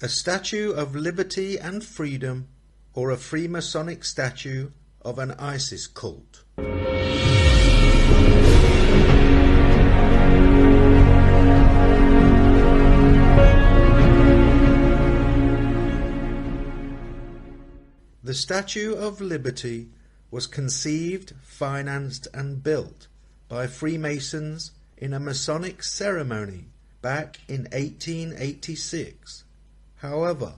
A statue of liberty and freedom, or a Freemasonic statue of an ISIS cult. The Statue of Liberty was conceived, financed and built by Freemasons in a Masonic ceremony back in 1886. However,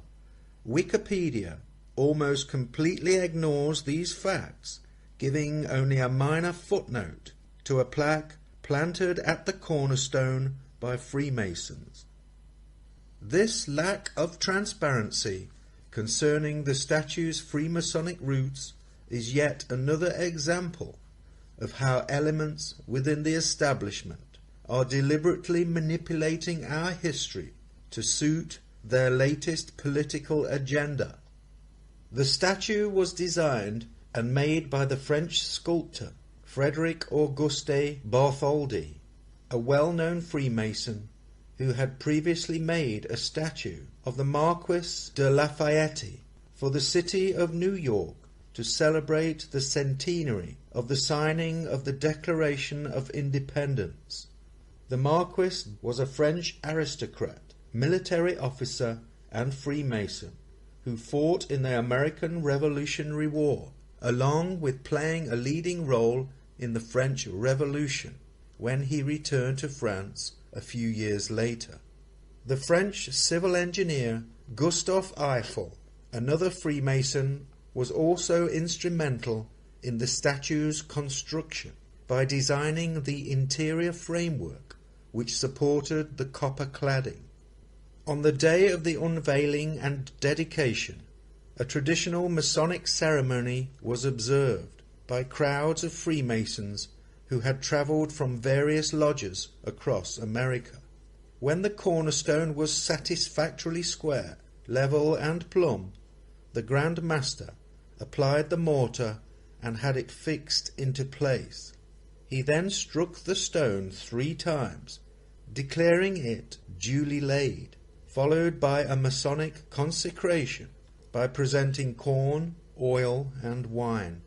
Wikipedia almost completely ignores these facts, giving only a minor footnote to a plaque planted at the cornerstone by Freemasons. This lack of transparency concerning the statue's Freemasonic roots is yet another example of how elements within the establishment are deliberately manipulating our history to suit their latest political agenda. The statue was designed and made by the French sculptor Frédéric Auguste Bartholdi, a well-known Freemason who had previously made a statue of the Marquis de Lafayette for the city of New York to celebrate the centenary of the signing of the Declaration of Independence. The Marquis was a French aristocrat, military officer and Freemason who fought in the American Revolutionary War, along with playing a leading role in the French Revolution when he returned to France a few years later. The French civil engineer Gustave Eiffel, another Freemason, was also instrumental in the statue's construction by designing the interior framework which supported the copper cladding. On the day of the unveiling and dedication, a traditional Masonic ceremony was observed by crowds of Freemasons who had travelled from various lodges across America. When the cornerstone was satisfactorily square, level and plumb, the Grand Master applied the mortar and had it fixed into place. He then struck the stone 3 times, declaring it duly laid, followed by a Masonic consecration by presenting corn, oil and wine.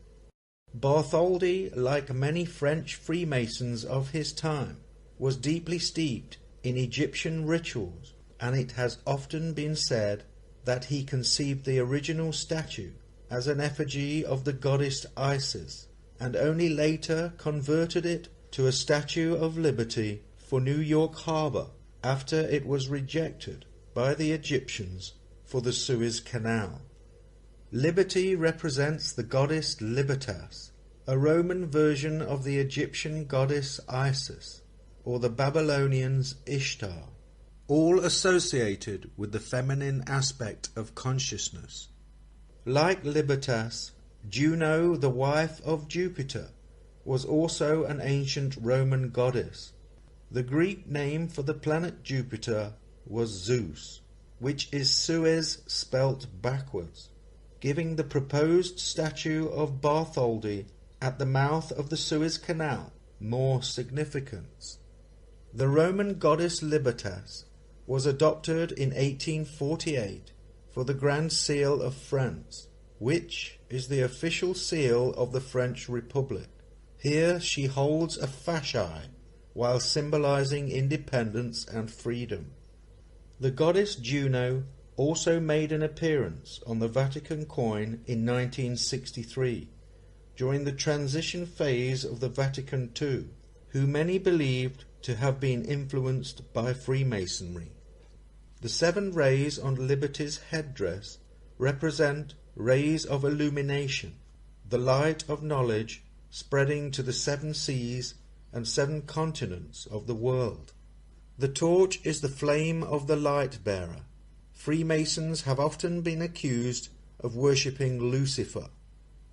Bartholdi, like many French Freemasons of his time, was deeply steeped in Egyptian rituals, and it has often been said that he conceived the original statue as an effigy of the goddess Isis, and only later converted it to a Statue of Liberty for New York Harbor after it was rejected by the Egyptians for the Suez Canal. Liberty represents the goddess Libertas, a Roman version of the Egyptian goddess Isis, or the Babylonians Ishtar, all associated with the feminine aspect of consciousness. Like Libertas, Juno, the wife of Jupiter, was also an ancient Roman goddess. The Greek name for the planet Jupiter was Zeus, which is Suez spelt backwards, giving the proposed statue of Bartholdi at the mouth of the Suez Canal more significance. The Roman goddess Libertas was adopted in 1848 for the Grand Seal of France, which is the official seal of the French Republic. Here she holds a fasci while symbolizing independence and freedom. The goddess Juno also made an appearance on the Vatican coin in 1963, during the transition phase of the Vatican II, who many believed to have been influenced by Freemasonry. The 7 rays on Liberty's headdress represent rays of illumination, the light of knowledge spreading to the 7 seas and 7 continents of the world. The torch is the flame of the light-bearer. Freemasons have often been accused of worshipping Lucifer,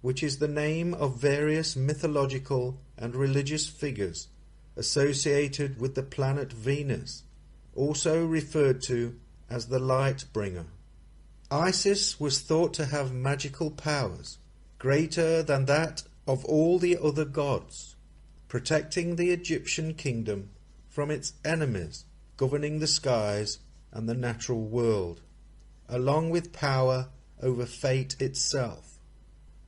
which is the name of various mythological and religious figures associated with the planet Venus, also referred to as the light bringer. Isis was thought to have magical powers greater than that of all the other gods, protecting the Egyptian kingdom from its enemies, governing the skies and the natural world. along with power over fate itself.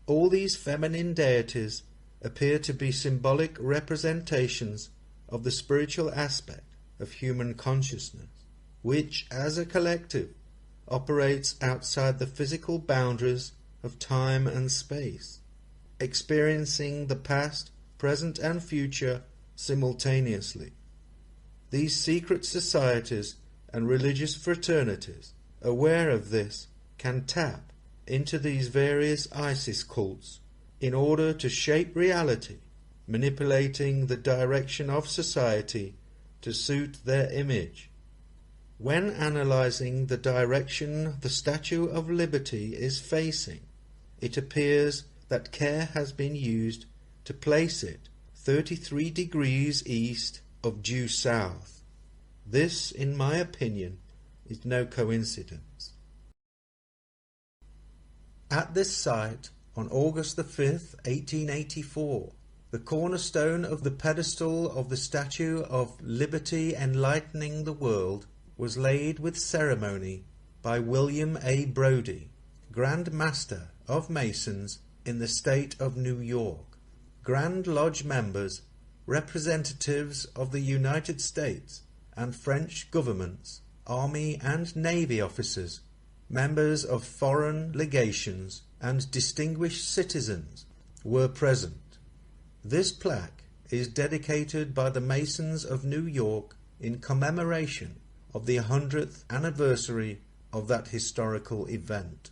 All these feminine deities appear to be symbolic representations of the spiritual aspect of human consciousness, which, as a collective, operates outside the physical boundaries of time and space, experiencing the past, present and future simultaneously. These secret societies and religious fraternities, aware of this, can tap into these various Isis cults in order to shape reality, manipulating the direction of society to suit their image. When analyzing the direction the Statue of Liberty is facing, it appears that care has been used to place it 33 degrees east of due south. This, in my opinion, is no coincidence. At this site, on August the 5th, 1884, the cornerstone of the pedestal of the Statue of Liberty enlightening the world was laid with ceremony by William A. Brodie, Grand Master of Masons in the state of New York. Grand Lodge members, representatives of the United States and French governments, Army and Navy officers, members of foreign legations, and distinguished citizens were present. This plaque is dedicated by the Masons of New York in commemoration of the 100th anniversary of that historical event.